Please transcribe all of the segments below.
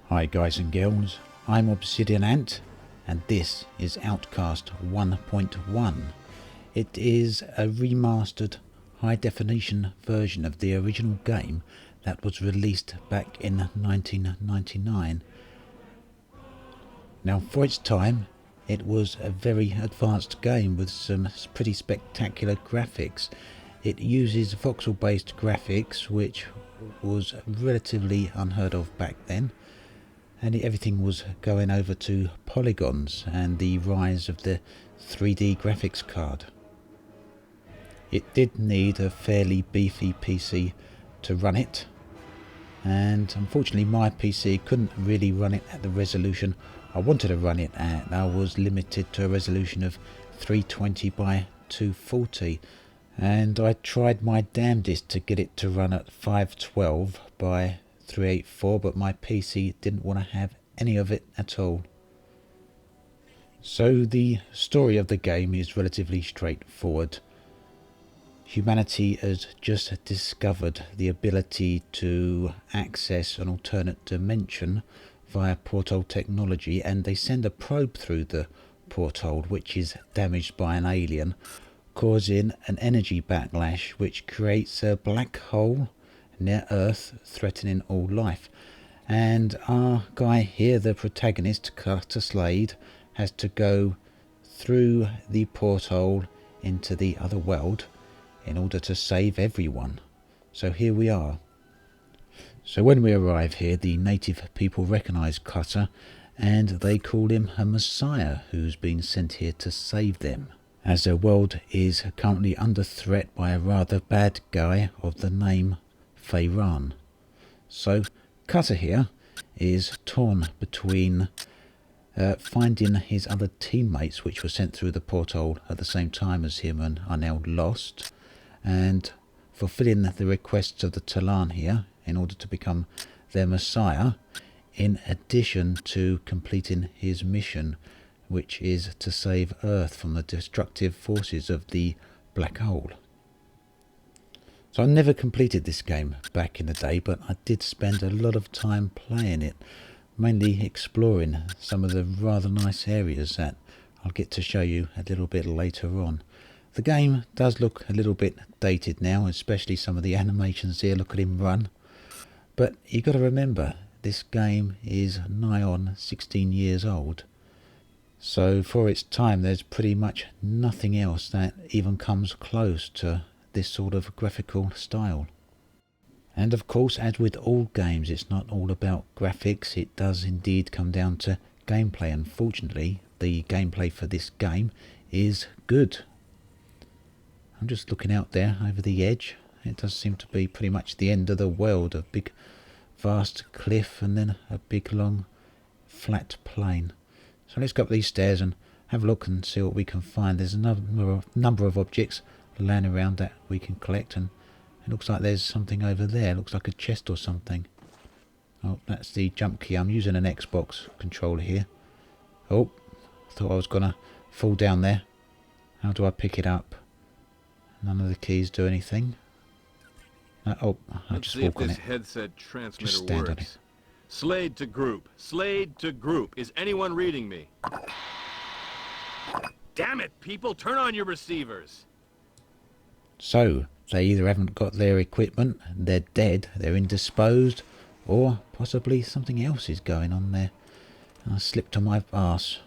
Hi guys and girls, I'm Obsidian Ant and this is Outcast 1.1. It is a remastered high definition version of the original game that was released back in 1999. Now for its time it was a very advanced game with some pretty spectacular graphics. It uses voxel based graphics, which was relatively unheard of back then. And everything was going over to polygons and the rise of the 3D graphics card. It did need a fairly beefy PC to run it, and unfortunately my PC couldn't really run it at the resolution I wanted to run it at. I was limited to a resolution of 320 by 240, and I tried my damnedest to get it to run at 512 by 384, but my PC didn't want to have any of it at all. So the story of the game is relatively straightforward. Humanity has just discovered the ability to access an alternate dimension via portal technology, and they send a probe through the portal which is damaged by an alien, causing an energy backlash which creates a black hole near Earth, threatening all life. And our guy here, the protagonist, Carter Slade, has to go through the porthole into the other world in order to save everyone. So here we are. So when we arrive here, the native people recognise Carter and they call him a messiah who's been sent here to save them, as their world is currently under threat by a rather bad guy of the name Fayran. So Cutter here is torn between finding his other teammates which were sent through the porthole at the same time as him and are now lost, and fulfilling the requests of the Talon here in order to become their messiah, in addition to completing his mission, which is to save Earth from the destructive forces of the black hole. So I never completed this game back in the day, but I did spend a lot of time playing it, mainly exploring some of the rather nice areas that I'll get to show you a little bit later on. The game does look a little bit dated now, especially some of the animations here. Look at him run. But you got to remember, this game is nigh on 16 years old. So for its time, there's pretty much nothing else that even comes close to this sort of graphical style. And of course, as with all games, it's not all about graphics. It does indeed come down to gameplay. Unfortunately, the gameplay for this game is good. I'm just looking out there over the edge. It does seem to be pretty much the end of the world. A big vast cliff and then a big long flat plain. So let's go up these stairs and have a look and see what we can find. There's a number of objects laying around that we can collect, and it looks like there's something over there. It looks like a chest or something. Oh, that's the jump key. I'm using an Xbox controller here. Oh, thought I was gonna fall down there. How do I pick it up? None of the keys do anything. Oh, I just walk on it. Headset transmitter Just stand on it. Slade to group. Slade to group. Is anyone reading me? Damn it, people! Turn on your receivers. So, they either haven't got their equipment, they're dead, they're indisposed, or possibly something else is going on there. And I slipped on my arse.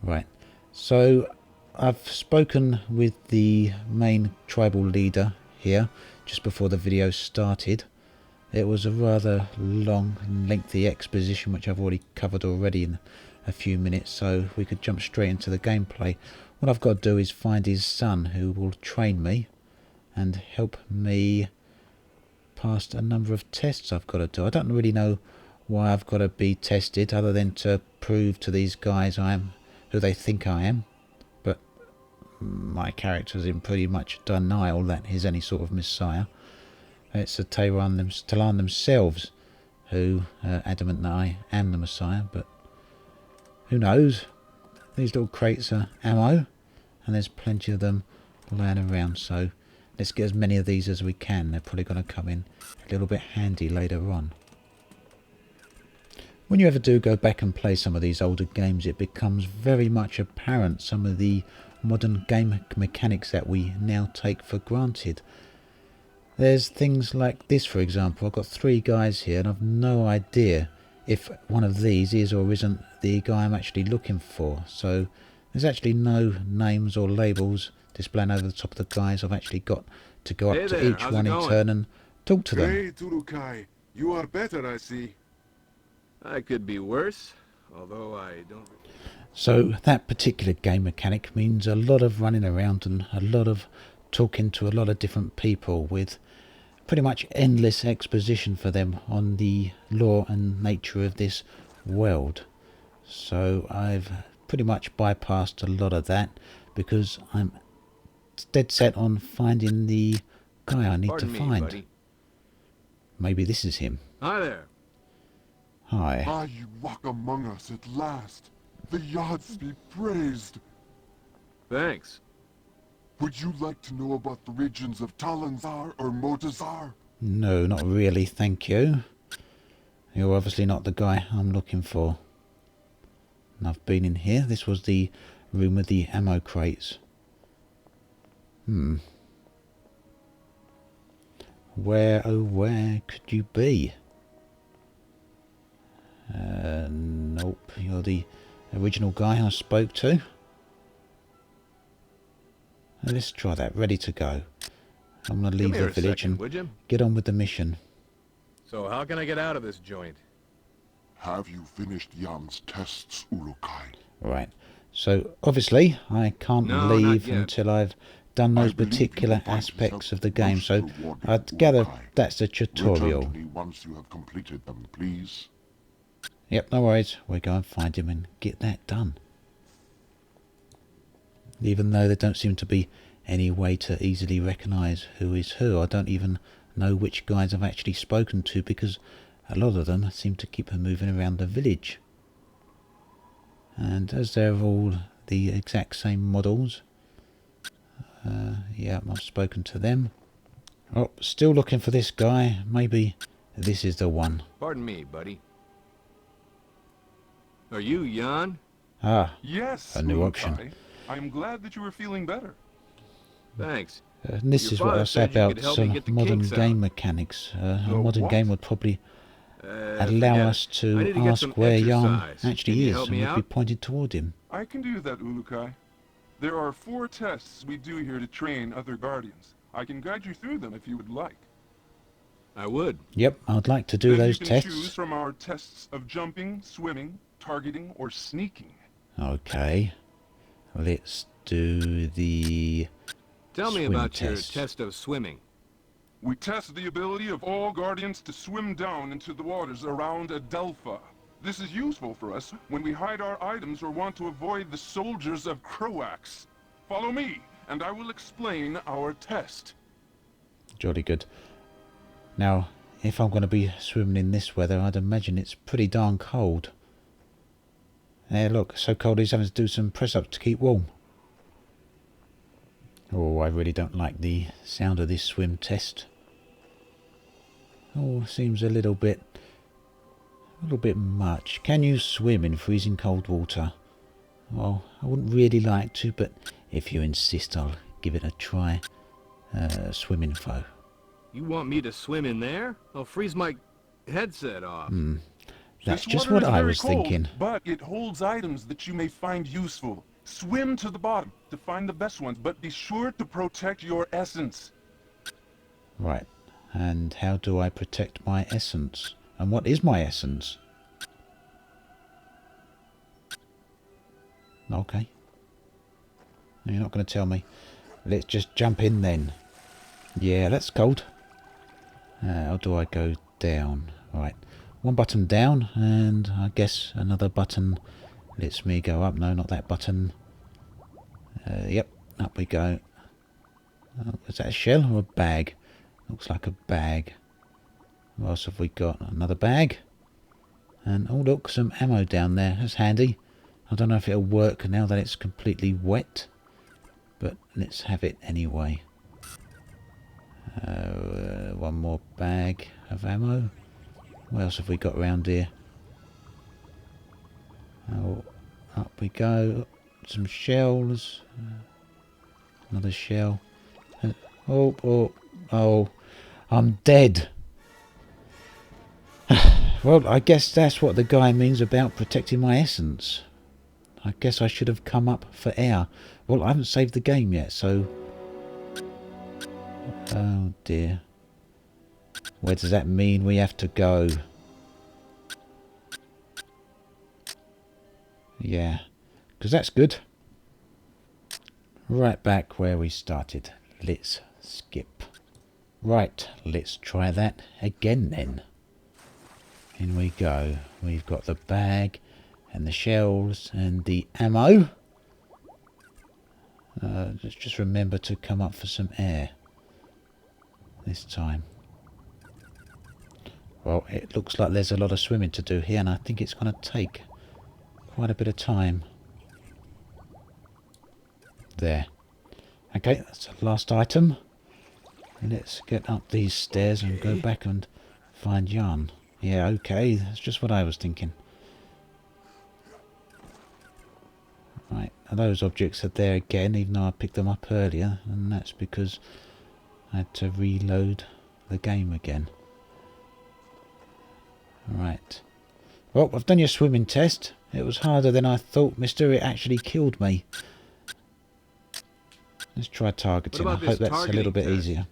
Right, so I've spoken with the main tribal leader here just before the video started. It was a rather long and lengthy exposition which I've already covered in a few minutes, so we could jump straight into the gameplay. What I've got to do is find his son, who will train me and help me pass a number of tests I've got to do. I don't really know why I've got to be tested, other than to prove to these guys I am who they think I am. But my character's in pretty much denial that he's any sort of messiah. It's the Talon themselves who are adamant that I am the messiah, but who knows? These little crates are ammo, and there's plenty of them laying around, so let's get as many of these as we can. They're probably going to come in a little bit handy later on. When you ever do go back and play some of these older games, it becomes very much apparent some of the modern game mechanics that we now take for granted. There's things like this, for example. I've got 3 guys here and I've no idea if one of these is or isn't the guy I'm actually looking for. So there's actually no names or labels displaying over the top of the guys. I've actually got to go Hey up to there, each how's one it in going? turn and talk to them. Hey, Turukai. You are better, I see. I could be worse, although I don't... So that particular game mechanic means a lot of running around and a lot of talking to a lot of different people with pretty much endless exposition for them on the lore and nature of this world. So I've pretty much bypassed a lot of that because I'm dead set on finding the guy I need Pardon to me, find. buddy. Maybe this is him. Hi there. Hi. Ah, you walk among us at last. The Yads be praised. Thanks. Would you like to know about the regions of Talanzar or Motazar? No, not really, thank you. You're obviously not the guy I'm looking for. And I've been in here. This was the room with the ammo crates. Where, oh where could you be? Nope, you're the original guy I spoke to. Let's try that. Ready to go. I'm going to leave Come here the a village second, and would you? get on with the mission. So how can I get out of this joint? Have you finished Yam's tests, Urukai? Right. So obviously I can't No, not leave yet. until I've done those I believe you particular will find aspects yourself of the game. most So rewarding, I'd gather Urukai. that's the tutorial. Return to me once you have completed them, please. Yep, no worries. We'll go and find him and get that done. Even though there don't seem to be any way to easily recognise who is who, I don't even know which guys I've actually spoken to because a lot of them seem to keep moving around the village. And as they're all the exact same models, yeah, I've spoken to them. Oh, still looking for this guy. Maybe this is the one. Pardon me, buddy. Are you Jan? Ah, Yes, a new Urukai. option. I'm glad that you are feeling better. Thanks. And this Your is what I father say said you about could help me some get the modern kinks game out. mechanics. A The modern what? game would probably allow forget us it. I to need to get ask some where Jan exercise. actually Can you is help and me we'd be out? pointed toward him. I can do that, Urukai. There are 4 tests we do here to train other guardians. I can guide you through them if you would like. I would. Yep, I'd like to do Then those you can choose tests. from our tests of jumping, swimming, targeting, or sneaking. Okay, let's do the Tell me swim about your test. test of swimming. We test the ability of all guardians to swim down into the waters around Adelpha. This is useful for us when we hide our items or want to avoid the soldiers of Croax. Follow me, and I will explain our test. Jolly good. Now, if I'm going to be swimming in this weather, I'd imagine it's pretty darn cold. There, look, so cold he's having to do some press-ups to keep warm. Oh, I really don't like the sound of this swim test. Oh, seems a little bit much. Can you swim in freezing cold water? Well, I wouldn't really like to, but if you insist, I'll give it a try. Swim info. You want me to swim in there? I'll freeze my headset off. That's This just water what is I very was cold, thinking. but it holds items that you may find useful. Swim to the bottom to find the best ones, but be sure to protect your essence. Right. And how do I protect my essence? And what is my essence? Okay. No, you're not going to tell me. Let's just jump in then. Yeah, that's cold. How do I go down? Right. One button down, and I guess another button lets me go up. No, not that button. Yep, up we go. Is that a shell or a bag? Looks like a bag. What else have we got? Another bag. And oh look, some ammo down there. That's handy. I don't know if it'll work now that it's completely wet. But let's have it anyway. One more bag of ammo. What else have we got around here? Oh, up we go. Some shells. Another shell. Oh, I'm dead. Well, I guess that's what the guy means about protecting my essence. I guess I should have come up for air. Well, I haven't saved the game yet, so... Oh dear. Where does that mean we have to go? Yeah, because that's good. Right back where we started. Let's skip. Right, let's try that again then. In we go. We've got the bag and the shells and the ammo. Let's just remember to come up for some air this time. Well, it looks like there's a lot of swimming to do here, and I think it's going to take quite a bit of time. There. Okay, that's the last item. Let's get up these stairs and go back and find yarn. Yeah, okay, that's just what I was thinking. Right, those objects are there again, even though I picked them up earlier, and that's because I had to reload the game again. Right. Well, I've done your swimming test. It was harder than I thought, mister. It actually killed me. Let's try targeting. I hope that's a little bit easier.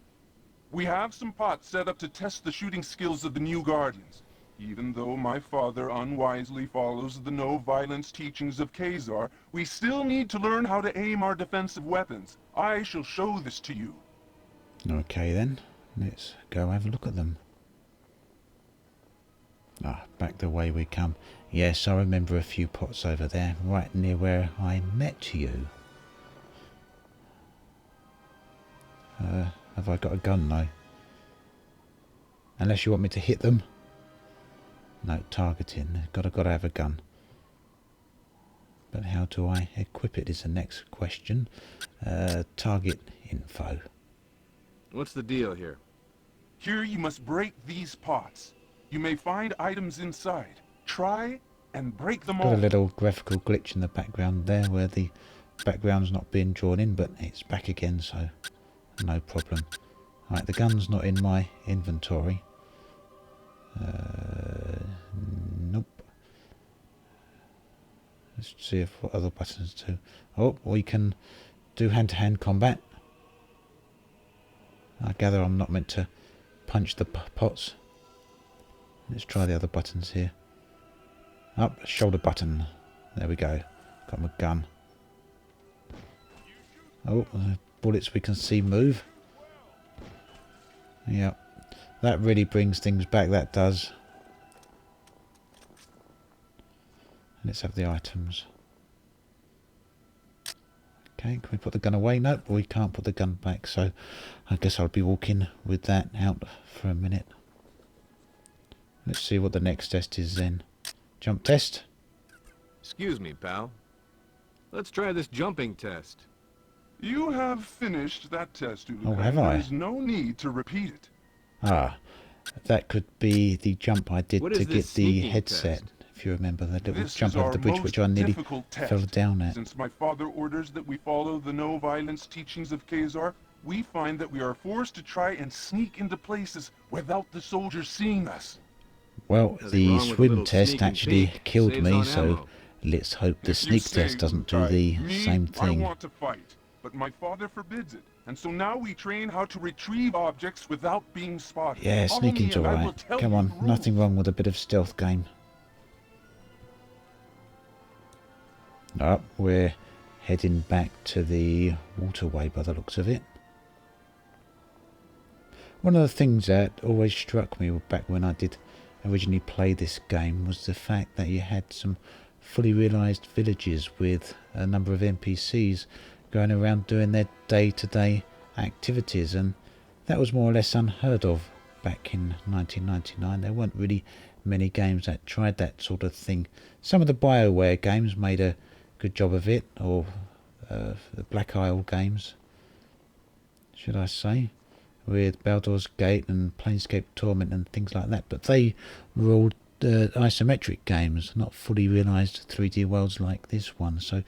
We have some pots set up to test the shooting skills of the new Guardians. Even though my father unwisely follows the no-violence teachings of Khazar, we still need to learn how to aim our defensive weapons. I shall show this to you. Okay then, let's go have a look at them. Ah, back the way we come. Yes, I remember a few pots over there, right near where I met you. Have I got a gun though? Unless you want me to hit them. No, targeting. Gotta have a gun. But how do I equip it is the next question. Target info. What's the deal here? Here you must break these pots. You may find items inside. Try and break them all. Got a little graphical glitch in the background there where the background's not being drawn in, but it's back again, so no problem. Right, the gun's not in my inventory. Nope. Let's see if what other buttons do. Oh, we can do hand-to-hand combat. I gather I'm not meant to punch the pots. Let's try the other buttons here. Up, shoulder button. There we go. Got my gun. Oh, the bullets we can see move. Yep. That really brings things back, that does. Let's have the items. Okay, can we put the gun away? Nope, we can't put the gun back, so I guess I'll be walking with that out for a minute. Let's see what the next test is then. Jump test. Excuse me, pal. Let's try this jumping test. You have finished that test, Ulica. Oh, have I? There is no need to repeat it. Ah, that could be the jump I did to get the headset. Test? If you remember the little This jump is over our the bridge, most which I nearly difficult test. fell down at. Since my father orders that we follow the no-violence teachings of Khazar, we find that we are forced to try and sneak into places without the soldiers seeing us. Well, Nothing the wrong with a swim little test sneak and actually peek. killed Saves me, on so ammo. let's hope the If you sneak test say, doesn't do Ulica, the me, same thing. I want to fight, but my father forbids it. And so now we train how to retrieve objects without being spotted. Yeah, Follow me sneaking's and I will alright. tell Come you on, the rules. nothing wrong with a bit of stealth game. Oh, we're heading back to the waterway by the looks of it. One of the things that always struck me back when I did originally play this game was the fact that you had some fully realised villages with a number of NPCs going around doing their day-to-day activities, and that was more or less unheard of back in 1999. There weren't really many games that tried that sort of thing. Some of the BioWare games made a good job of it, or the Black Isle games, should I say, with Baldur's Gate and Planescape Torment and things like that, but they were all isometric games, not fully realised 3D worlds like this one. So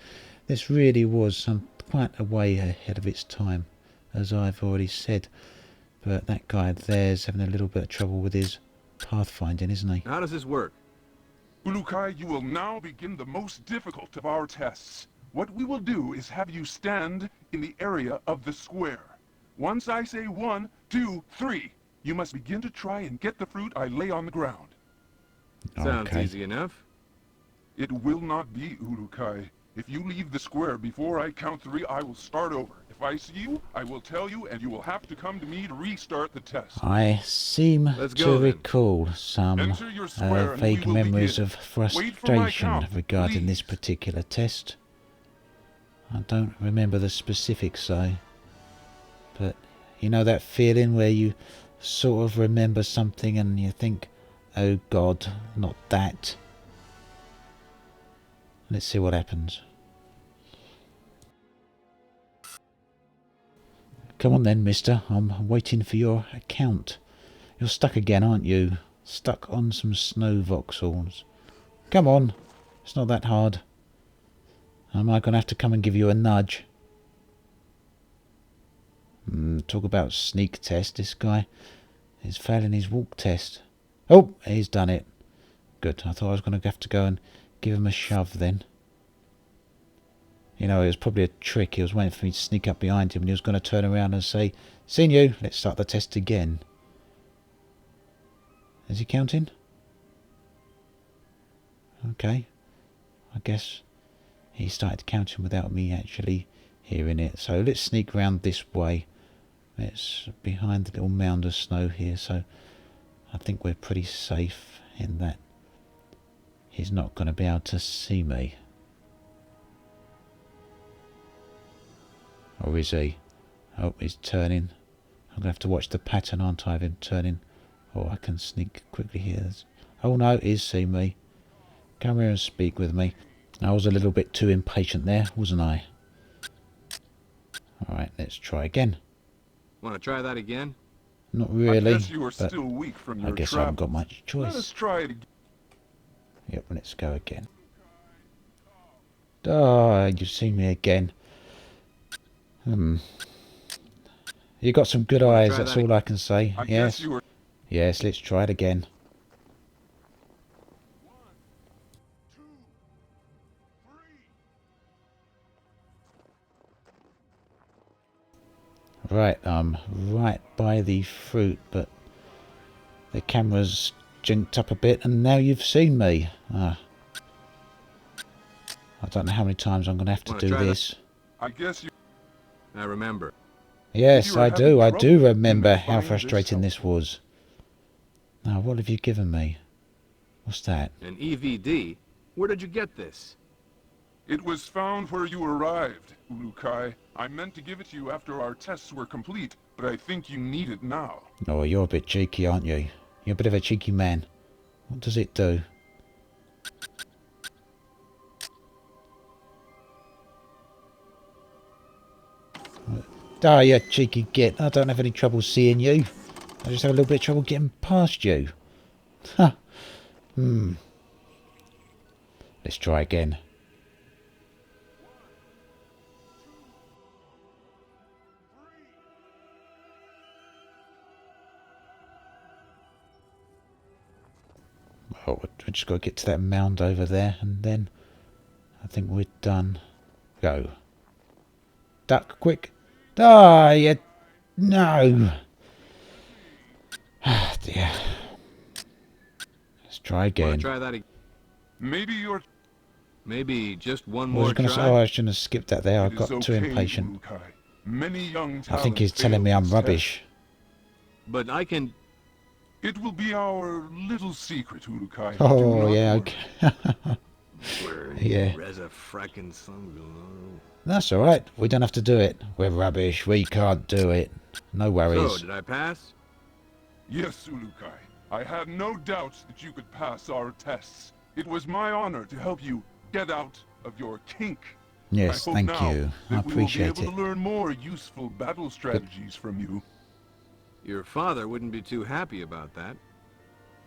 this really was quite a way ahead of its time, as I've already said. But that guy there's having a little bit of trouble with his pathfinding, isn't he? How does this work? Ulukai, you will now begin the most difficult of our tests. What we will do is have you stand in the area of the square. Once I say 1, 2, 3, you must begin to try and get the fruit I lay on the ground. Sounds Okay. easy enough. It will not be, Ulukai. If you leave the square before I count 3, I will start over. If I see you, I will tell you, and you will have to come to me to restart the test. I seem Let's to go, then. recall some Enter your square and vague we will memories begin. of Wait for my frustration count, regarding this please. particular test. I don't remember the specifics though. But you know that feeling where you sort of remember something and you think, oh God, not that. Let's see what happens. Come on then, mister. I'm waiting for your account. You're stuck again, aren't you? Stuck on some snow voxels. Come on. It's not that hard. Am I going to have to come and give you a nudge? Talk about sneak test. This guy is failing his walk test. Oh, he's done it. Good. I thought I was going to have to go and give him a shove then. You know, it was probably a trick. He was waiting for me to sneak up behind him and he was going to turn around and say, "Seen you, let's start the test again." Is he counting? Okay. I guess he started counting without me actually hearing it. So let's sneak round this way. It's behind the little mound of snow here, so I think we're pretty safe in that he's not going to be able to see me. Or is he? Oh, he's turning. I'm going to have to watch the pattern, aren't I, of him turning? Oh, I can sneak quickly here. Oh no, he's seen me. Come here and speak with me. I was a little bit too impatient there, wasn't I? Alright, let's try again. Want to try that again? Not really, I guess you are but still weak from I your guess I haven't got travels. much Let us choice. try it again. Yep, let's go again. Ah, you've seen me again. You got some good Wanna eyes, try that's that all I can say. I guess Yes. you are... Yes, let's try it again. Right, right by the fruit, but the camera's jinked up a bit, and now you've seen me. I don't know how many times I'm going to have to Wanna do try that? this. I guess you... I remember. Yes, you are I do. having I do trouble, remember you may how find this frustrating this was. Now, what have you given me? What's that? An EVD? Where did you get this? It was found where you arrived, Ulukai. I meant to give it to you after our tests were complete, but I think you need it now. Oh, you're a bit cheeky, aren't you? You're a bit of a cheeky man. What does it do? Ah, you cheeky git. I don't have any trouble seeing you. I just have a little bit of trouble getting past you. Huh. Let's try again. Oh, we just got to get to that mound over there, and then I think we're done. Go. Duck, quick. Ah, you... No. Ah, dear. Let's try Want again. to try that again? Maybe you're... Maybe just one I more was going to say, try? oh, I shouldn't have skipped that there. I It is got too okay, impatient. Ulukai. Many young I think he's talents telling fail me I'm this rubbish. But I can... test. It will be our little secret, Ulukai. Do Oh, not yeah, worry. okay. Yeah. Reza frackin' son. That's all right. We don't have to do it. We're rubbish. We can't do it. No worries. So, did I pass? Yes, Ulukai. I had no doubts that you could pass our tests. It was my honor to help you get out of your kink. Yes, I hope thank now you. I that we appreciate will be able it. to learn more useful battle strategies from you. Your father wouldn't be too happy about that.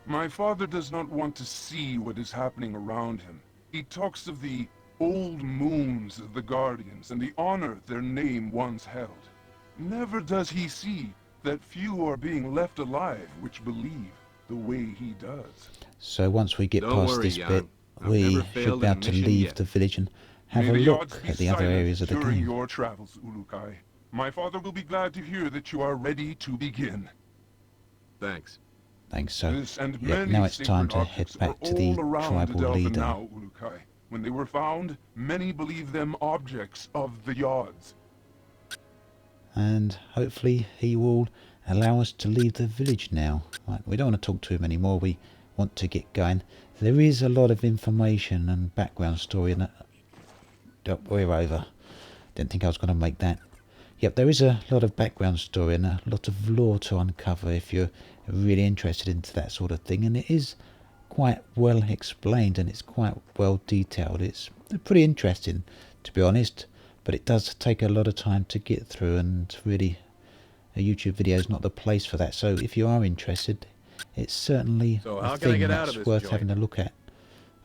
My father does not want to see what is happening around him. He talks of the old moons of the Guardians and the honor their name once held. Never does he see that few are being left alive which believe the way he does. So once we get Don't past worry, this bit, Jan. I've we never should failed be in a able to mission leave yet. the village and have May a the odds look be at the other silent areas of the during game. your travels, Ulukai. My father will be glad to hear that you are ready to begin. Thanks. Thanks. So, This and yeah, many now it's time sacred to head objects are back to the all around tribal Adelpha leader. now, Ulukai. When they were found, many believe them objects of the Yods. And hopefully he will allow us to leave the village now. Right, we don't want to talk to him anymore. We want to get going. There is a lot of information and background story in that. Oh, we're over. Didn't think I was going to make that. Yep, there is a lot of background story and a lot of lore to uncover if you're really interested into that sort of thing. And it is quite well explained and it's quite well detailed. It's pretty interesting, to be honest. But it does take a lot of time to get through, and really a YouTube video is not the place for that. So if you are interested, it's certainly So a how can I thing get out of that's this worth joint? having a look at.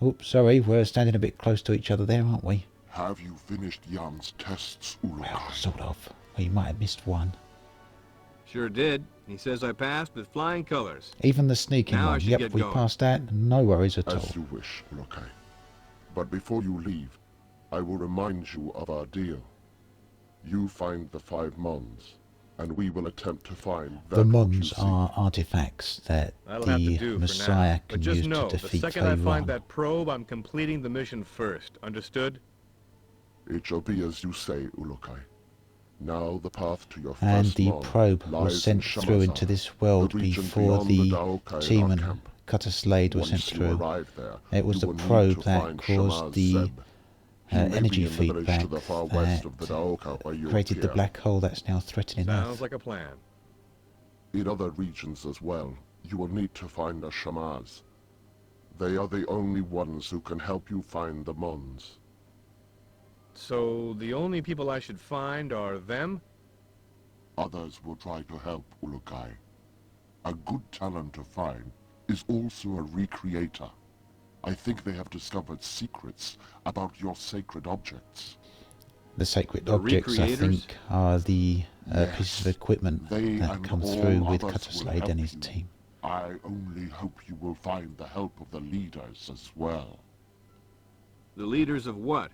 Oops, sorry, we're standing a bit close to each other there, aren't we? Have you finished Jan's tests, Well, Ulukai? sort of. Well, you might have missed one. Sure did. He says I passed with flying colors. Even the sneaking Now I one. should Yep, get we going. passed that. No worries at all. As you wish, Ulukai. But before you leave, I will remind you of our deal. You find the 5 Mons, and we will attempt to find that The which you Mons seek. are artifacts that That'll have to the do for Messiah now. can But just use know, to the defeat second I find Pharaoh. that probe, I'm completing the mission first. Understood? It shall be as you say, Ulukai. Now the path to your And first the Mon probe lies was sent in through Shamazar, into this world the region before beyond the Daokai in team our and camp. Cutter Slade was sent Once you through. arrive there, It was you the will need probe to that find caused Shamaz the Zeb. He may energy be in the village feedback to the far west of the that Daoka where you created the appear. black hole that's now threatening Sounds Earth. like a plan. In other regions as well, you will need to find a Shamaz. They are the only ones who can help you find the Mons. So the only people I should find are them? Others will try to help, Ulukai. A good talent to find is also a recreator. I think they have discovered secrets about your sacred objects. The sacred The objects, I recreators? think, are the Yes, pieces of equipment they that and come all through with others Cutter will Slade help and his you. team. I only hope you will find the help of the leaders as well. The leaders of what?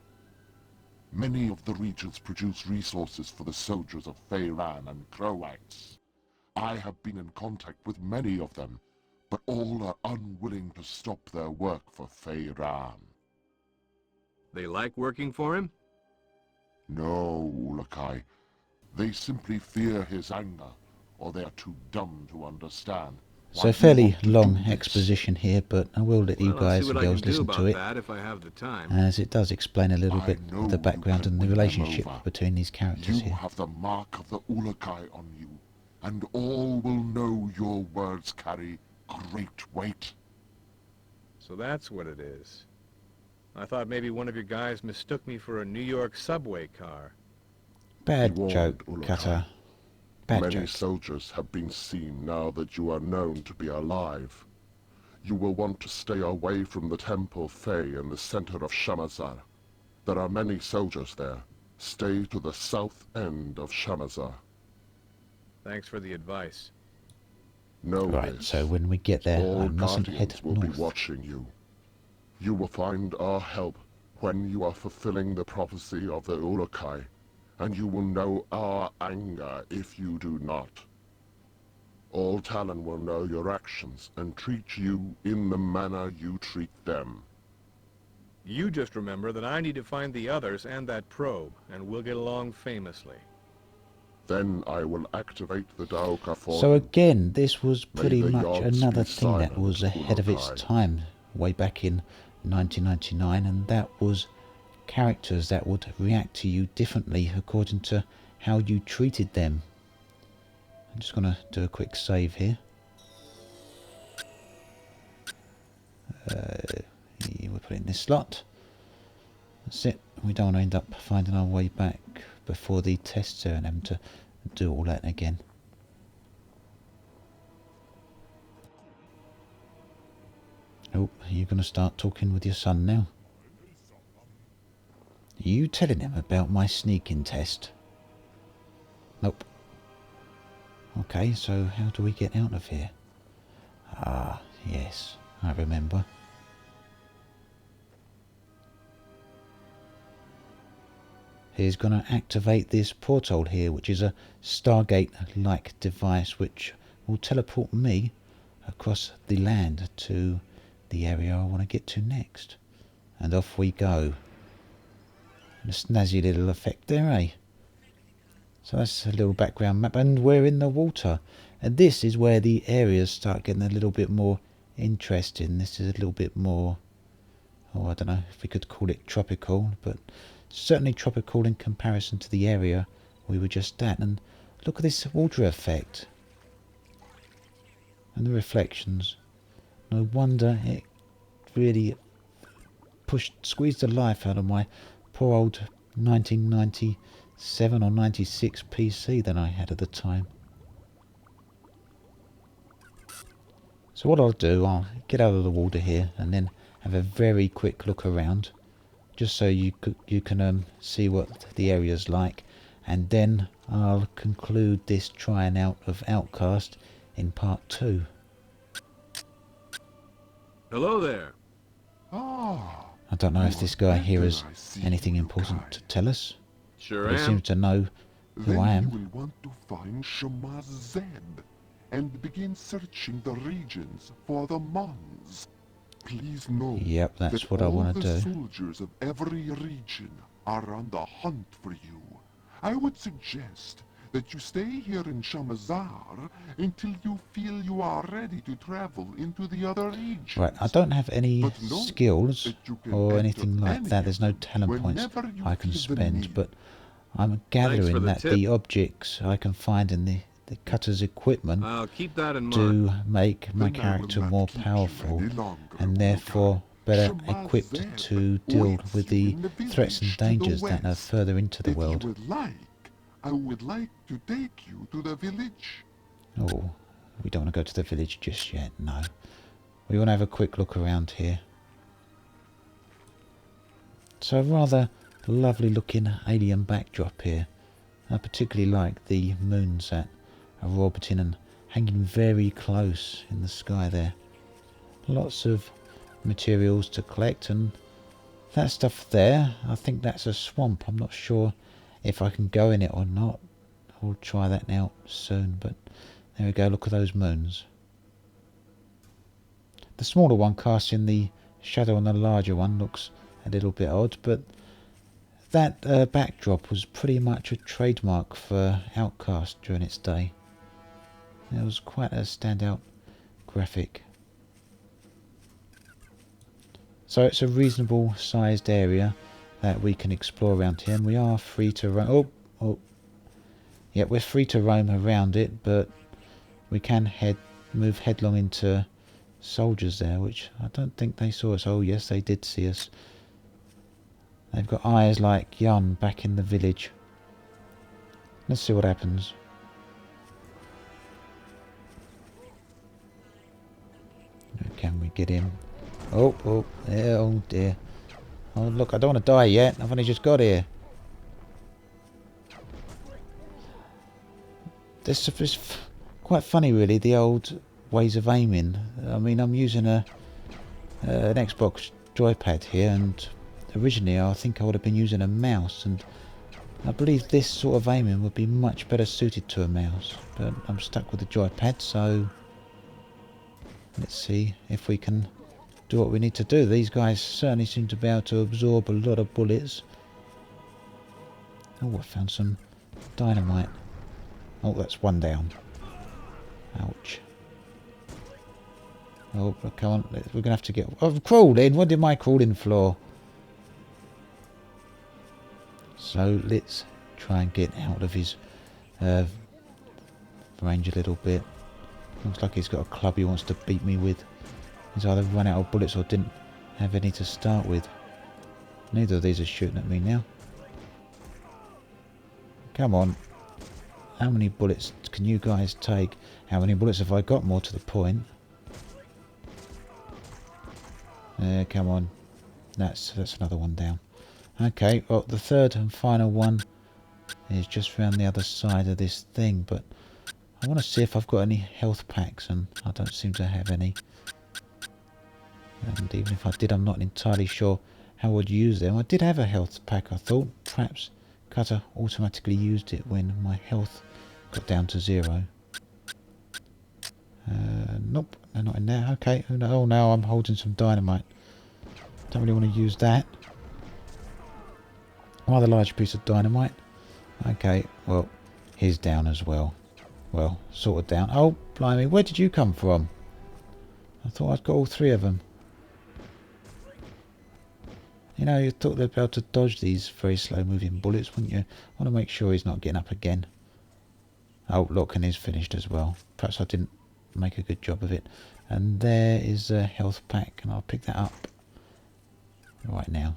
Many of the regions produce resources for the soldiers of Feyran and Croats. I have been in contact with many of them, but all are unwilling to stop their work for Feyran. They like working for him? No, Ulukai. They simply fear his anger, or they are too dumb to understand. why So you fairly want to do long this. exposition here, but I will let you Well, I'll see guys what and I can girls do listen about to it, that if I have the time. as it does explain a little I bit know of the you background can and the win them relationship over. between these characters You here. have the mark of the Ulukai on you, and all will know your words carry great weight. So that's what it is. I thought maybe one of your guys mistook me for a New York subway car. Bad Be warned, joke, Ulukai. Cutter. Bad Many joke. soldiers have been seen now that you are known to be alive. You will want to stay away from the Temple Fey in the center of Shamazar. There are many soldiers there. Stay to the south end of Shamazar. Thanks for the advice. Know Right, this. so when we get there, All I mustn't head guardians will north. be watching you. You will find our help when you are fulfilling the prophecy of the Ulukai, and you will know our anger if you do not. All Talon will know your actions and treat you in the manner you treat them. You just remember that I need to find the others and that probe, and we'll get along famously. Then I will activate the Daoka for So you. again, this was May pretty the much Yods another be thing that silent, was ahead of its Ulukai. time, way back in 1999, and that was characters that would react to you differently according to how you treated them. I'm just going to do a quick save here. We'll put it in this slot. That's it. We don't want to end up finding our way back before the tests are and having to do all that again. Oh, you're going to start talking with your son now. Are you telling him about my sneaking test? Nope. Okay, so how do we get out of here? Ah, yes, I remember. He's going to activate this portal here, which is a Stargate-like device which will teleport me across the land to the area I want to get to next. And off we go. And a snazzy little effect there, eh? So that's a little background map, and we're in the water. And this is where the areas start getting a little bit more interesting. This is a little bit more, oh, I don't know if we could call it tropical, but certainly tropical in comparison to the area we were just at. And look at this water effect. And the reflections. No wonder it really squeezed the life out of my poor old 1997 or 96 PC that I had at the time. So what I'll do, I'll get out of the water here and then have a very quick look around, just so you can see what the area's like, and then I'll conclude this trying out of Outcast in part 2. Hello there. Ah, I don't know if this guy here has I see anything you, important Kai. to tell us, Sure but he am. seems to know who Then I you am. will want to find Shema Zeb and begin searching the regions for the Mons. Please know Yep, that's that what I all want to the do. soldiers of every region are on the hunt for you. I would suggest that you stay here in Shamazar until you feel you are ready to travel into the other regions. Right, I don't have any But know skills that you can or enter anything like any that. There's no of them talent points whenever you I can feel the spend, need. but I'm for gathering the that tip. the objects I can find in the cutter's equipment I'll keep that in mind. do make my Then I will character not more keep you powerful any longer, and Urukai. therefore better Shema equipped Zeb to deal waits with you the in the threats and village to the dangers that are west. further into the If world. you would like, I would like to take you to the village. Oh, we don't want to go to the village just yet, no. We want to have a quick look around here. So a rather lovely looking alien backdrop here. I particularly like the moons that are orbiting and hanging very close in the sky there. Lots of materials to collect, and that stuff there, I think that's a swamp. I'm not sure if I can go in it or not. I'll try that out soon, but there we go, look at those moons. The smaller one casting the shadow on the larger one looks a little bit odd, but that backdrop was pretty much a trademark for Outcast during its day. It was quite a standout graphic. So it's a reasonable sized area that we can explore around here, and we are free to roam. Yeah, we're free to roam around it, but we can move headlong into soldiers there, which I don't think they saw us. Oh yes, they did see us. They've got eyes like Yun back in the village. Let's see what happens. Can we get him? Oh, yeah, oh dear. Oh look, I don't want to die yet. I've only just got here. This is quite funny really, the old ways of aiming. I mean, I'm using an Xbox joypad here, and originally I think I would have been using a mouse, and I believe this sort of aiming would be much better suited to a mouse, but I'm stuck with the joypad, so let's see if we can do what we need to do. These guys certainly seem to be able to absorb a lot of bullets. Oh, I found some dynamite. Oh, that's one down. Ouch. Oh, come on, we're going to have to get... Oh, I've crawled in! What did my crawling for? So, let's try and get out of his range a little bit. Looks like he's got a club he wants to beat me with. He's either run out of bullets or didn't have any to start with. Neither of these are shooting at me now. Come on. How many bullets can you guys take? How many bullets have I got, more to the point? Come on. That's another one down. Okay, well, the third and final one is just around the other side of this thing, but I want to see if I've got any health packs, and I don't seem to have any. And even if I did, I'm not entirely sure how I would use them. I did have a health pack, I thought. Perhaps Cutter automatically used it when my health got down to 0. Nope, they're not in there. Okay, oh no, I'm holding some dynamite. Don't really want to use that. Rather large piece of dynamite. Okay, well, he's down as well. Well, sort of down. Oh, blimey, where did you come from? I thought I'd got all 3 of them. You know, you thought they'd be able to dodge these very slow-moving bullets, wouldn't you? I want to make sure he's not getting up again. Oh, look, and he's finished as well. Perhaps I didn't make a good job of it. And there is a health pack, and I'll pick that up right now.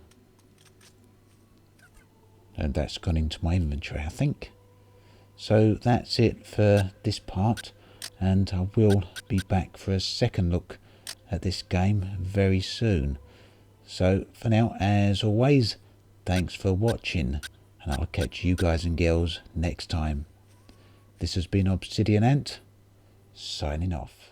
And that's gone into my inventory, I think. So that's it for this part, and I will be back for a second look at this game very soon. So for now, as always, thanks for watching, and I'll catch you guys and girls next time. This has been Obsidian Ant, signing off.